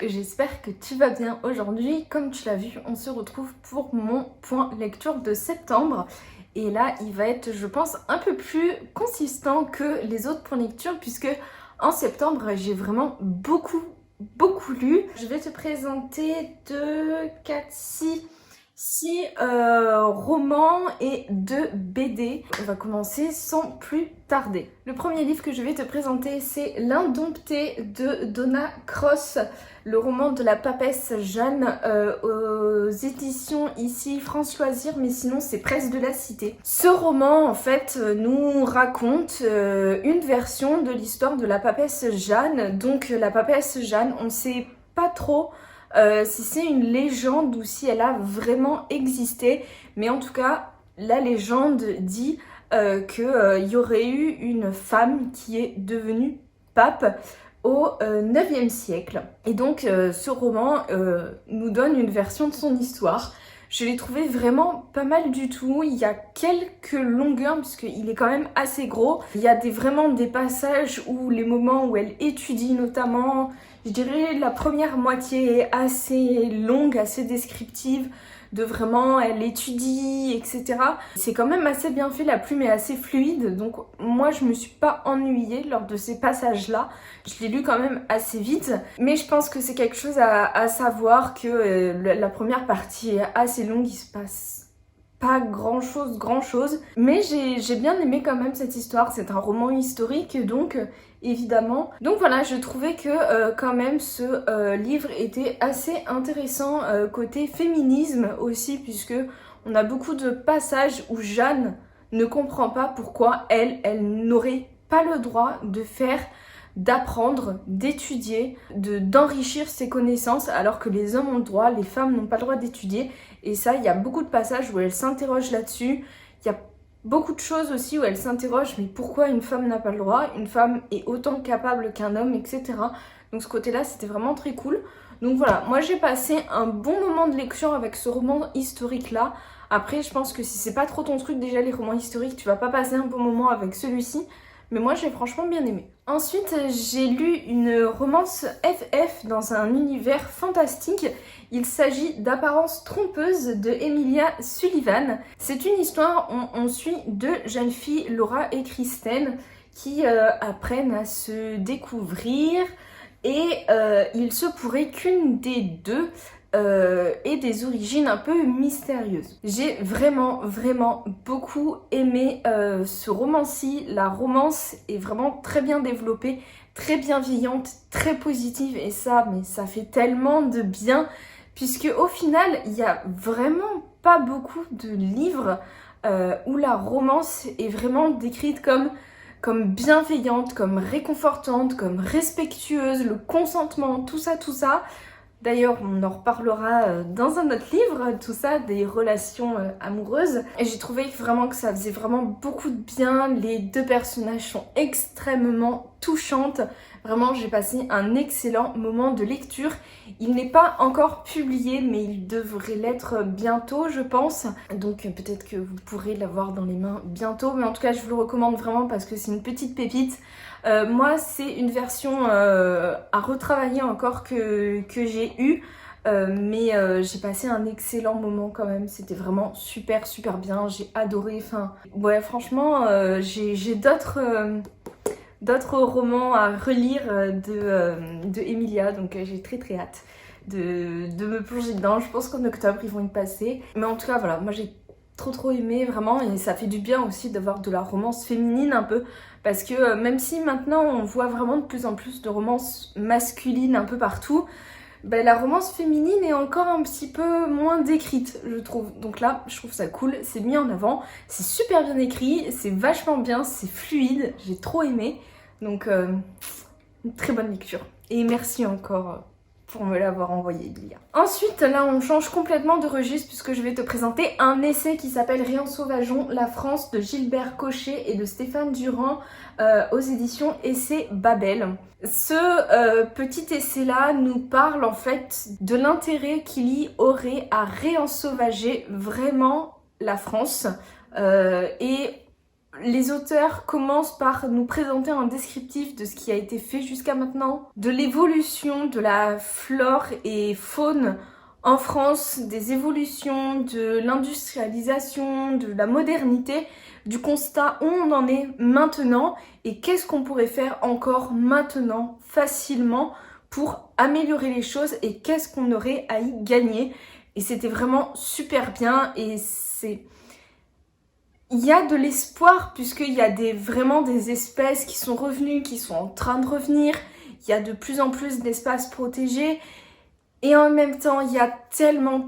J'espère que tu vas bien aujourd'hui. Comme tu l'as vu, on se retrouve pour mon point lecture de septembre. Et là, il va être, je pense, un peu plus consistant que les autres points lecture puisque en septembre, j'ai vraiment beaucoup lu. Je vais te présenter 2, 4, 6 romans et 2 BD. On va commencer sans plus tarder. Le premier livre que je vais te présenter, c'est L'Indomptée de Donna Cross, le roman de la papesse Jeanne aux éditions ici France Loisirs, mais sinon c'est Presse de la Cité. Ce roman en fait nous raconte une version de l'histoire de la papesse Jeanne. Donc la papesse Jeanne, on sait pas trop si c'est une légende ou si elle a vraiment existé, mais en tout cas la légende dit qu'il y aurait eu une femme qui est devenue pape au 9e siècle. Et donc ce roman nous donne une version de son histoire. Je l'ai trouvé vraiment pas mal du tout. Il y a quelques longueurs puisqu'il est quand même assez gros. Il y a vraiment des passages où les moments où elle étudie notamment, je dirais la première moitié est assez longue, assez descriptive de vraiment elle étudie, etc. C'est quand même assez bien fait, la plume est assez fluide, donc moi je me suis pas ennuyée lors de ces passages-là. Je l'ai lu quand même assez vite, mais je pense que c'est quelque chose à savoir que la première partie est assez longue, il se passe pas grand chose, mais j'ai bien aimé quand même cette histoire. C'est un roman historique donc évidemment. Donc voilà, je trouvais que quand même ce livre était assez intéressant côté féminisme aussi, puisque on a beaucoup de passages où Jeanne ne comprend pas pourquoi elle n'aurait pas le droit d'apprendre, d'étudier, d'enrichir ses connaissances, alors que les hommes ont le droit, les femmes n'ont pas le droit d'étudier. Et ça, il y a beaucoup de passages où elle s'interroge là-dessus. Il y a beaucoup de choses aussi où elle s'interroge, mais pourquoi une femme n'a pas le droit? Une femme est autant capable qu'un homme, etc. Donc ce côté-là, c'était vraiment très cool. Donc voilà, moi j'ai passé un bon moment de lecture avec ce roman historique-là. Après, je pense que si c'est pas trop ton truc déjà les romans historiques, tu vas pas passer un bon moment avec celui-ci. Mais moi j'ai franchement bien aimé. Ensuite j'ai lu une romance FF dans un univers fantastique. Il s'agit d'Apparence trompeuse de Emilia Sullivan. C'est une histoire où on suit deux jeunes filles, Laura et Kristen, qui apprennent à se découvrir. Et il se pourrait qu'une des deux et des origines un peu mystérieuses. J'ai vraiment beaucoup aimé ce roman-ci. La romance est vraiment très bien développée, très bienveillante, très positive, et ça, mais ça fait tellement de bien, puisque au final, il n'y a vraiment pas beaucoup de livres où la romance est vraiment décrite comme bienveillante, comme réconfortante, comme respectueuse, le consentement, tout ça. D'ailleurs, on en reparlera dans un autre livre, tout ça, des relations amoureuses. Et j'ai trouvé vraiment que ça faisait vraiment beaucoup de bien. Les deux personnages sont extrêmement touchantes. Vraiment, j'ai passé un excellent moment de lecture. Il n'est pas encore publié, mais il devrait l'être bientôt, je pense. Donc peut-être que vous pourrez l'avoir dans les mains bientôt. Mais en tout cas, je vous le recommande vraiment parce que c'est une petite pépite. Moi, c'est une version à retravailler encore que j'ai eue. Mais j'ai passé un excellent moment quand même. C'était vraiment super bien. J'ai adoré. Enfin, ouais, franchement, j'ai d'autres romans à relire de Emilia, donc j'ai très hâte de me plonger dedans. Je pense qu'en octobre ils vont y passer, mais en tout cas voilà, moi j'ai trop aimé vraiment, et ça fait du bien aussi d'avoir de la romance féminine un peu, parce que même si maintenant on voit vraiment de plus en plus de romances masculines un peu partout, ben, la romance féminine est encore un petit peu moins décrite, je trouve. Donc là, je trouve ça cool, c'est mis en avant, c'est super bien écrit, c'est vachement bien, c'est fluide, j'ai trop aimé. Donc, une très bonne lecture. Et merci encore pour me l'avoir envoyé, Lia. Ensuite, là, on change complètement de registre puisque je vais te présenter un essai qui s'appelle Rien sauvageons, la France de Gilbert Cochet et de Stéphane Durand aux éditions Essai Babel. Ce petit essai-là nous parle en fait de l'intérêt qu'il y aurait à réensauvager vraiment la France et Les auteurs commencent par nous présenter un descriptif de ce qui a été fait jusqu'à maintenant, de l'évolution de la flore et faune en France, des évolutions de l'industrialisation, de la modernité, du constat où on en est maintenant et qu'est-ce qu'on pourrait faire encore maintenant facilement pour améliorer les choses et qu'est-ce qu'on aurait à y gagner. Et c'était vraiment super bien et il y a de l'espoir puisqu'il y a vraiment des espèces qui sont revenues, qui sont en train de revenir. Il y a de plus en plus d'espaces protégés. Et en même temps, il y a tellement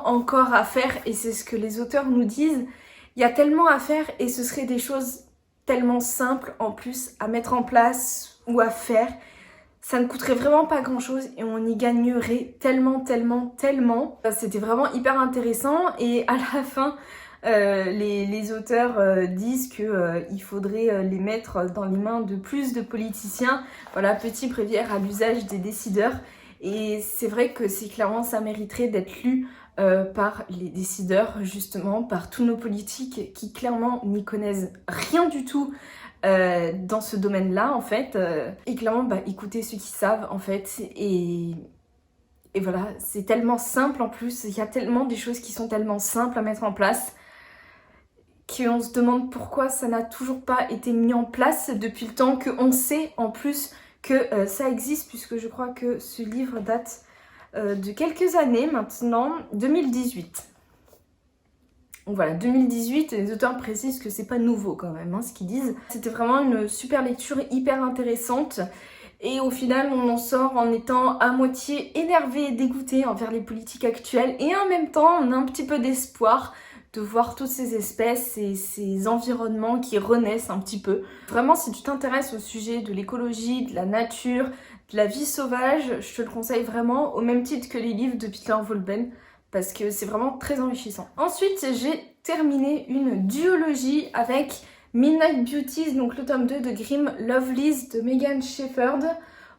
encore à faire. Et c'est ce que les auteurs nous disent. Il y a tellement à faire et ce seraient des choses tellement simples en plus à mettre en place ou à faire. Ça ne coûterait vraiment pas grand chose et on y gagnerait tellement. C'était vraiment hyper intéressant et à la fin, les auteurs disent qu'il faudrait les mettre dans les mains de plus de politiciens. Voilà, petit bréviaire à l'usage des décideurs. Et c'est vrai que clairement ça mériterait d'être lu par les décideurs, justement, par tous nos politiques qui clairement n'y connaissent rien du tout dans ce domaine-là, en fait. Et clairement, écoutez ceux qui savent, en fait. Et voilà, c'est tellement simple en plus. Il y a tellement des choses qui sont tellement simples à mettre en place qu'on se demande pourquoi ça n'a toujours pas été mis en place depuis le temps qu'on sait en plus que ça existe, puisque je crois que ce livre date de quelques années maintenant, 2018. Donc voilà, 2018, les auteurs précisent que c'est pas nouveau quand même, ce qu'ils disent. C'était vraiment une super lecture hyper intéressante. Et au final, on en sort en étant à moitié énervé et dégoûté envers les politiques actuelles. Et en même temps, on a un petit peu d'espoir de voir toutes ces espèces et ces environnements qui renaissent un petit peu. Vraiment, si tu t'intéresses au sujet de l'écologie, de la nature, de la vie sauvage, je te le conseille vraiment, au même titre que les livres de Peter Wolleben, parce que c'est vraiment très enrichissant. Ensuite, j'ai terminé une duologie avec Midnight Beauties, donc le tome 2 de Grimm Lovelies de Megan Shepherd,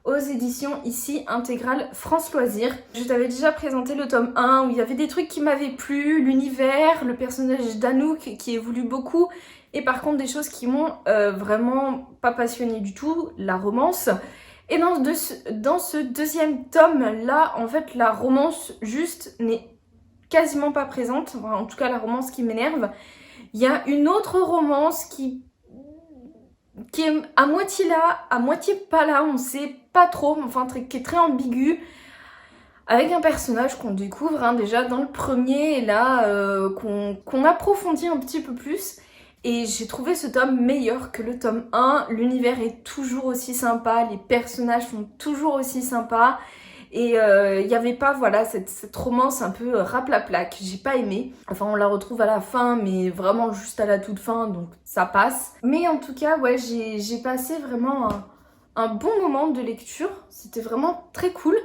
aux éditions ici intégrales France Loisirs. Je t'avais déjà présenté le tome 1 où il y avait des trucs qui m'avaient plu, l'univers, le personnage d'Anouk qui évolue beaucoup, et par contre des choses qui m'ont vraiment pas passionnée du tout, la romance. Et dans ce deuxième tome là, en fait la romance juste n'est quasiment pas présente, enfin, en tout cas la romance qui m'énerve. Il y a une autre romance qui est à moitié là, à moitié pas là, on sait pas trop, enfin qui est très ambiguë, avec un personnage qu'on découvre déjà dans le premier, et là qu'on approfondit un petit peu plus. Et j'ai trouvé ce tome meilleur que le tome 1, l'univers est toujours aussi sympa, les personnages sont toujours aussi sympas. Et il n'y avait pas voilà, cette romance un peu raplaplaque, j'ai pas aimé. Enfin on la retrouve à la fin mais vraiment juste à la toute fin donc ça passe. Mais en tout cas ouais j'ai passé vraiment un bon moment de lecture, c'était vraiment très cool.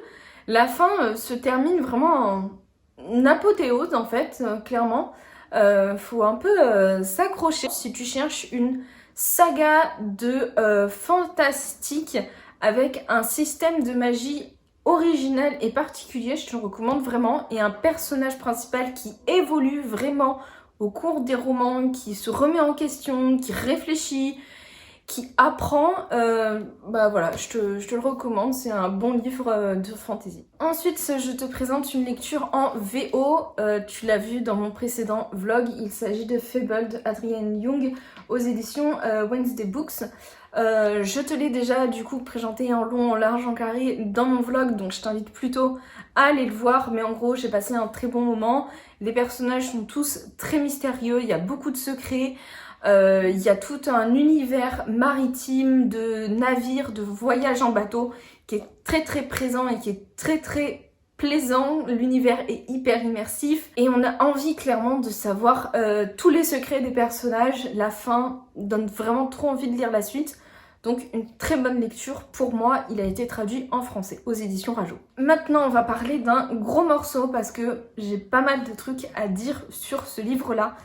La fin se termine vraiment en apothéose en fait, clairement. Faut un peu s'accrocher si tu cherches une saga de fantastique avec un système de magie original et particulier, je te le recommande vraiment, et un personnage principal qui évolue vraiment au cours des romans, qui se remet en question, qui réfléchit, qui apprend, voilà, je te le recommande, c'est un bon livre de fantasy. Ensuite, je te présente une lecture en VO, tu l'as vu dans mon précédent vlog, il s'agit de Fable de Adrienne Young aux éditions Wednesday Books. Je te l'ai déjà du coup présenté en long, en large, en carré dans mon vlog, donc je t'invite plutôt à aller le voir, mais en gros j'ai passé un très bon moment. Les personnages sont tous très mystérieux, il y a beaucoup de secrets, il y a tout un univers maritime de navires, de voyages en bateau qui est très présent et qui est très plaisant. L'univers est hyper immersif et on a envie clairement de savoir tous les secrets des personnages. La fin donne vraiment trop envie de lire la suite. Donc une très bonne lecture pour moi, il a été traduit en français aux éditions Rajo. Maintenant on va parler d'un gros morceau parce que j'ai pas mal de trucs à dire sur ce livre-là.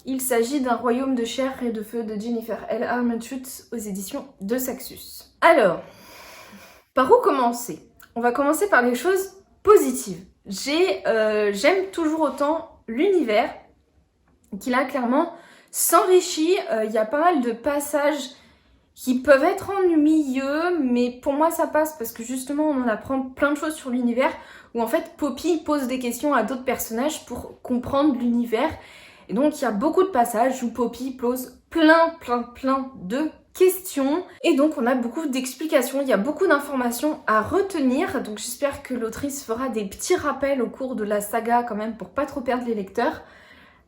Il s'agit d'un royaume de chair et de feu de Jennifer L. Armentrout aux éditions de Saxus. Alors, par où commencer? On va commencer par les choses positives. J'aime toujours autant l'univers qu'il a clairement s'enrichit. Il y a pas mal de passages qui peuvent être ennuyeux, mais pour moi ça passe parce que justement on en apprend plein de choses sur l'univers, où en fait Poppy pose des questions à d'autres personnages pour comprendre l'univers. Et donc il y a beaucoup de passages où Poppy pose plein de questions. Et donc on a beaucoup d'explications, il y a beaucoup d'informations à retenir. Donc j'espère que l'autrice fera des petits rappels au cours de la saga quand même pour pas trop perdre les lecteurs.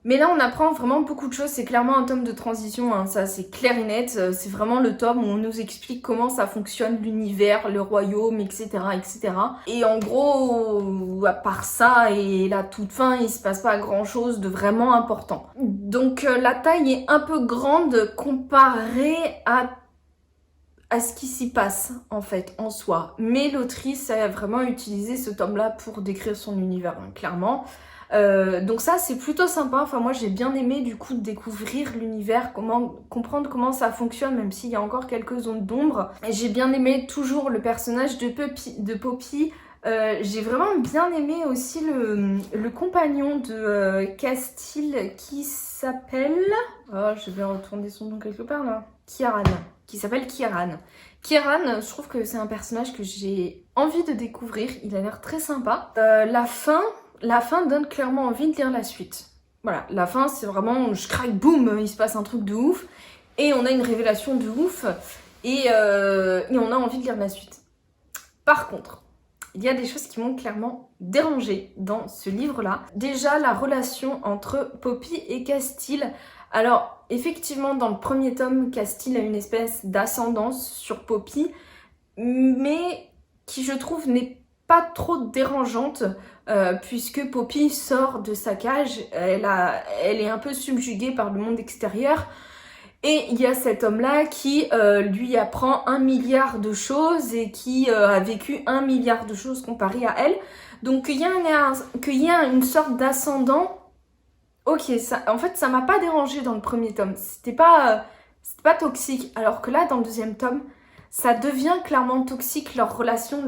Mais là, on apprend vraiment beaucoup de choses. C'est clairement un tome de transition, hein. Ça c'est clair et net. C'est vraiment le tome où on nous explique comment ça fonctionne, l'univers, le royaume, etc., etc. Et en gros, à part ça et la toute fin, il se passe pas grand-chose de vraiment important. Donc la taille est un peu grande comparée à ce qui s'y passe, en fait, en soi. Mais l'autrice a vraiment utilisé ce tome-là pour décrire son univers, hein, clairement. Donc ça c'est plutôt sympa, enfin moi j'ai bien aimé du coup de découvrir l'univers, comprendre comment ça fonctionne, même s'il y a encore quelques zones d'ombre. Et j'ai bien aimé toujours le personnage de Poppy. J'ai vraiment bien aimé aussi le compagnon de Castile qui s'appelle... Oh, je vais retourner son nom quelque part là. Kieran, qui s'appelle Kieran. Kieran, je trouve que c'est un personnage que j'ai envie de découvrir, il a l'air très sympa. La fin donne clairement envie de lire la suite. Voilà, la fin c'est vraiment je craque, boum, il se passe un truc de ouf et on a une révélation de ouf et on a envie de lire la suite. Par contre, il y a des choses qui m'ont clairement dérangée dans ce livre-là. Déjà, la relation entre Poppy et Castile. Alors, effectivement, dans le premier tome, Castile a une espèce d'ascendance sur Poppy, mais qui, je trouve, n'est pas trop dérangeante, puisque Poppy sort de sa cage, elle est un peu subjuguée par le monde extérieur, et il y a cet homme-là qui lui apprend 1 milliard de choses et qui a vécu 1 milliard de choses comparé à elle. Donc qu'il y a une sorte d'ascendant, ok, ça, en fait ça m'a pas dérangé dans le premier tome, c'était pas toxique, alors que là dans le deuxième tome, ça devient clairement toxique leur relation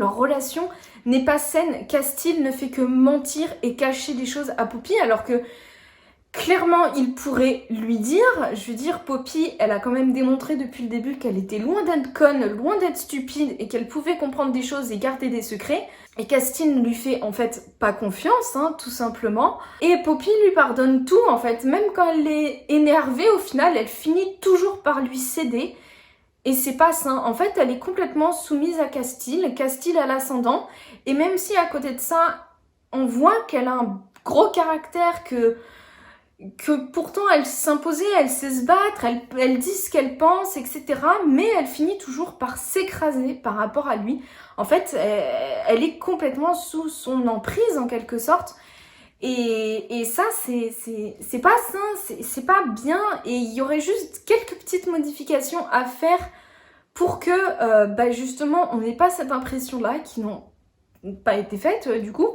n'est pas saine. Castile ne fait que mentir et cacher des choses à Poppy, alors que clairement il pourrait lui dire, je veux dire, Poppy, elle a quand même démontré depuis le début qu'elle était loin d'être conne, loin d'être stupide et qu'elle pouvait comprendre des choses et garder des secrets. Et Castile ne lui fait en fait pas confiance, hein, tout simplement. Et Poppy lui pardonne tout en fait, même quand elle est énervée, au final elle finit toujours par lui céder. Et c'est pas sain. En fait, elle est complètement soumise à Castile. Castile a l'ascendant. Et même si à côté de ça, on voit qu'elle a un gros caractère, que pourtant elle s'imposait, elle sait se battre, elle dit ce qu'elle pense, etc. Mais elle finit toujours par s'écraser par rapport à lui. En fait, elle est complètement sous son emprise en quelque sorte. Et ça, c'est pas sain, c'est pas bien. Et il y aurait juste quelques petites modifications à faire pour que justement on n'ait pas cette impression-là qui n'ont pas été faites du coup.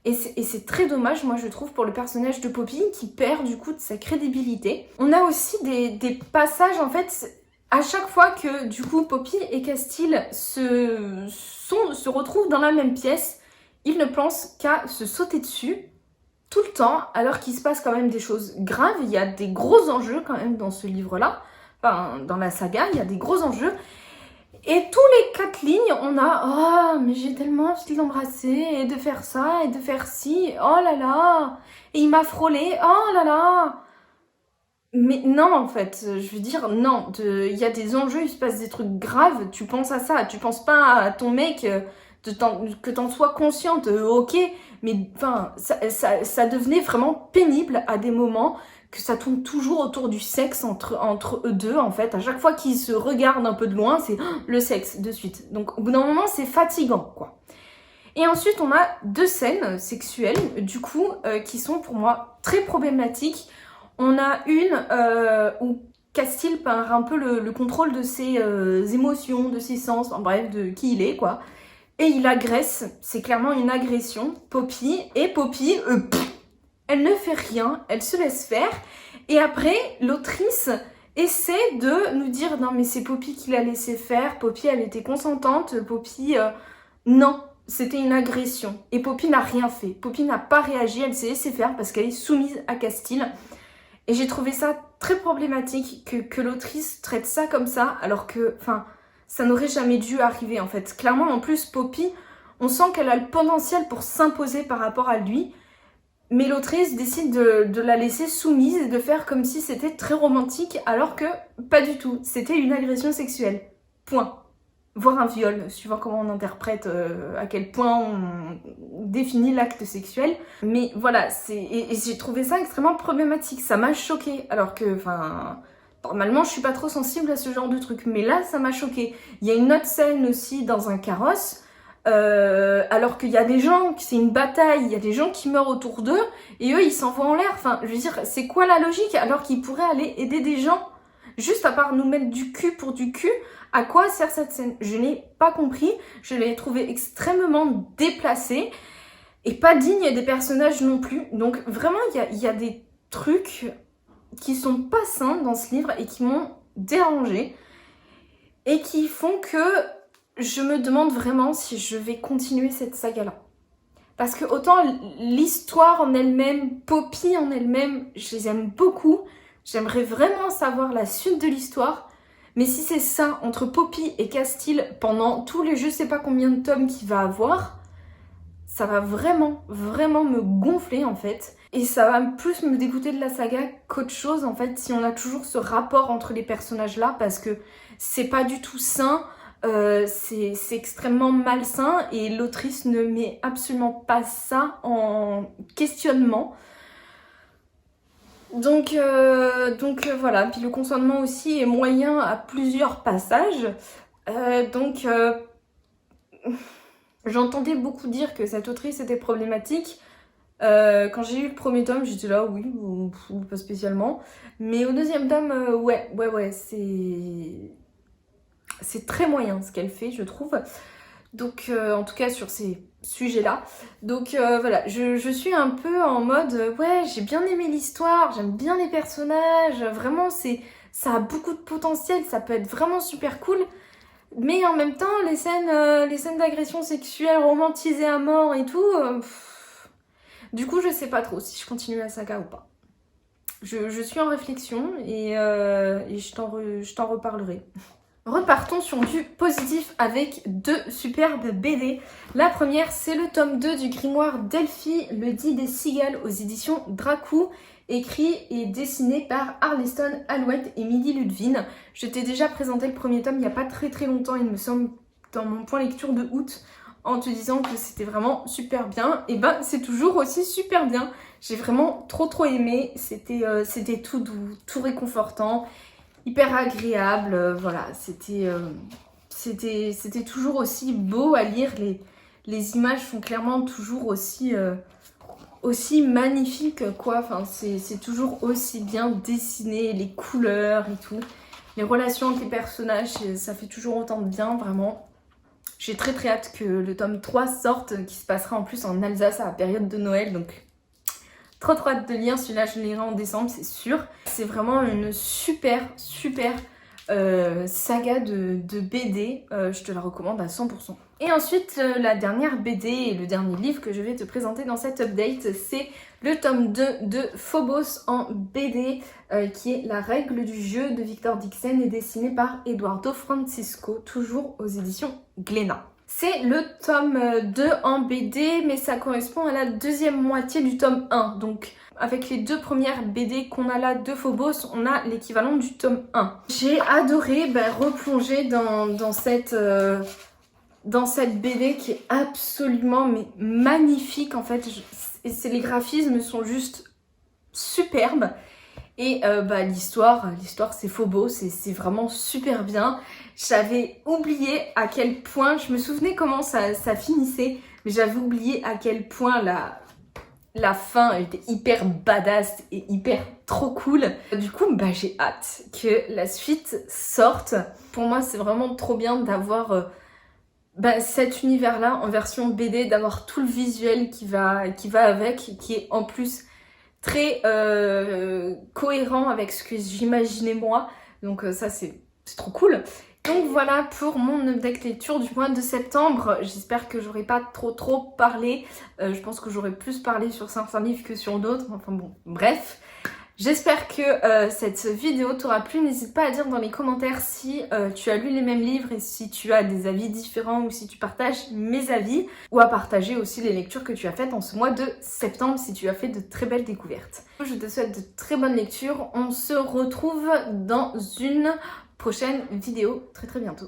Et c'est très dommage, moi je trouve, pour le personnage de Poppy qui perd du coup de sa crédibilité. On a aussi des passages en fait, à chaque fois que du coup Poppy et Castile se retrouvent dans la même pièce, ils ne pensent qu'à se sauter dessus tout le temps, alors qu'il se passe quand même des choses graves. Il y a des gros enjeux quand même dans ce livre-là, enfin dans la saga, il y a des gros enjeux. Et tous les 4 lignes, on a « Oh, mais j'ai tellement envie de l'embrasser, et de faire ça, et de faire ci, oh là là, et il m'a frôlé, oh là là !» Mais non, en fait, je veux dire, non, il y a des enjeux, il se passe des trucs graves, tu penses à ça, tu penses pas à ton mec, que t'en sois consciente, ok, mais enfin, ça devenait vraiment pénible à des moments, que ça tourne toujours autour du sexe entre eux deux, en fait. À chaque fois qu'ils se regardent un peu de loin, c'est le sexe, de suite. Donc, au bout d'un moment, c'est fatigant, quoi. Et ensuite, on a 2 scènes sexuelles, du coup, qui sont pour moi très problématiques. On a une où Castile perd un peu le contrôle de ses émotions, de ses sens, en bref, de qui il est, quoi. Et il agresse, c'est clairement une agression, Poppy. Et Poppy, elle ne fait rien, elle se laisse faire. Et après, l'autrice essaie de nous dire « Non, mais c'est Poppy qui l'a laissé faire, Poppy, elle était consentante, Poppy... Non, c'était une agression. » Et Poppy n'a rien fait. Poppy n'a pas réagi, elle s'est laissée faire parce qu'elle est soumise à Castile. Et j'ai trouvé ça très problématique que l'autrice traite ça comme ça, alors que, enfin, ça n'aurait jamais dû arriver en fait. Clairement, en plus, Poppy, on sent qu'elle a le potentiel pour s'imposer par rapport à lui, mais l'autrice décide de la laisser soumise et de faire comme si c'était très romantique, alors que pas du tout. C'était une agression sexuelle. Point. Voire un viol, suivant comment on interprète, à quel point on définit l'acte sexuel. Mais voilà, et j'ai trouvé ça extrêmement problématique. Ça m'a choquée, alors que, enfin, normalement, je suis pas trop sensible à ce genre de truc. Mais là, ça m'a choquée. Il y a une autre scène aussi dans un carrosse, alors qu'il y a des gens, c'est une bataille, il y a des gens qui meurent autour d'eux, et eux, ils s'envoient en l'air. Enfin, je veux dire, c'est quoi la logique, alors qu'ils pourraient aller aider des gens? Juste à part nous mettre du cul pour du cul, à quoi sert cette scène? Je n'ai pas compris, je l'ai trouvée extrêmement déplacée et pas digne des personnages non plus. Donc vraiment, il y a des trucs qui sont pas sains dans ce livre et qui m'ont dérangée et qui font que je me demande vraiment si je vais continuer cette saga-là. Parce que autant l'histoire en elle-même, Poppy en elle-même, je les aime beaucoup. J'aimerais vraiment savoir la suite de l'histoire. Mais si c'est ça, entre Poppy et Castile, pendant tous les je sais pas combien de tomes qu'il va avoir, ça va vraiment, vraiment me gonfler en fait. Et ça va plus me dégoûter de la saga qu'autre chose en fait, si on a toujours ce rapport entre les personnages là, parce que c'est pas du tout sain, c'est extrêmement malsain et l'autrice ne met absolument pas ça en questionnement. Donc voilà, puis le consentement aussi est moyen à plusieurs passages. J'entendais beaucoup dire que cette autrice était problématique. Quand j'ai lu le premier tome, j'étais là, oui, ou pas spécialement. Mais au deuxième tome, ouais, c'est très moyen ce qu'elle fait, je trouve. Donc, en tout cas, sur ces sujets-là. Donc, voilà, je suis un peu en mode, ouais, j'ai bien aimé l'histoire, j'aime bien les personnages, vraiment, ça a beaucoup de potentiel, ça peut être vraiment super cool. Mais en même temps, les scènes d'agression sexuelle romantisées à mort et tout, du coup, je sais pas trop si je continue la saga ou pas. Je suis en réflexion et je t'en reparlerai. Repartons sur du positif avec deux superbes BD. La première, c'est le tome 2 du grimoire Delphi, le dit des cigales aux éditions Dracou, écrit et dessiné par Arleston Alouette et Midi Ludwin. Je t'ai déjà présenté le premier tome il n'y a pas très longtemps, il me semble, dans mon point lecture de août, en te disant que c'était vraiment super bien. Et ben, c'est toujours aussi super bien. J'ai vraiment trop aimé, c'était tout doux, tout réconfortant. Hyper agréable, voilà, c'était toujours aussi beau à lire, les images sont clairement toujours aussi magnifiques quoi, enfin c'est toujours aussi bien dessiné, les couleurs et tout, les relations entre les personnages, ça fait toujours autant de bien, vraiment. J'ai très hâte que le tome 3 sorte, qui se passera en plus en Alsace à la période de Noël, donc trop hâte de lire, celui-là je le lirai en décembre, c'est sûr. C'est vraiment une super saga de BD, je te la recommande à 100%. Et ensuite, la dernière BD et le dernier livre que je vais te présenter dans cette update, c'est le tome 2 de Phobos en BD, qui est La règle du jeu de Victor Dixon et dessiné par Eduardo Francisco, toujours aux éditions Glénat. C'est le tome 2 en BD, mais ça correspond à la deuxième moitié du tome 1. Donc, avec les deux premières BD qu'on a là de Phobos, on a l'équivalent du tome 1. J'ai adoré replonger dans cette BD qui est absolument magnifique en fait. Les graphismes sont juste superbes. Et l'histoire c'est Phobos, c'est vraiment super bien. J'avais oublié à quel point, je me souvenais comment ça finissait, mais j'avais oublié à quel point la fin elle était hyper badass et hyper trop cool. Du coup, j'ai hâte que la suite sorte. Pour moi, c'est vraiment trop bien d'avoir cet univers-là en version BD, d'avoir tout le visuel qui va avec, qui est en plus très cohérent avec ce que j'imaginais moi. Donc ça, c'est trop cool. Donc voilà pour mon update lecture du mois de septembre. J'espère que j'aurais pas trop parlé. Je pense que j'aurais plus parlé sur certains livres que sur d'autres. Enfin bon, bref. J'espère que cette vidéo t'aura plu. N'hésite pas à dire dans les commentaires si tu as lu les mêmes livres et si tu as des avis différents ou si tu partages mes avis, ou à partager aussi les lectures que tu as faites en ce mois de septembre si tu as fait de très belles découvertes. Je te souhaite de très bonnes lectures. On se retrouve dans une prochaine vidéo très bientôt.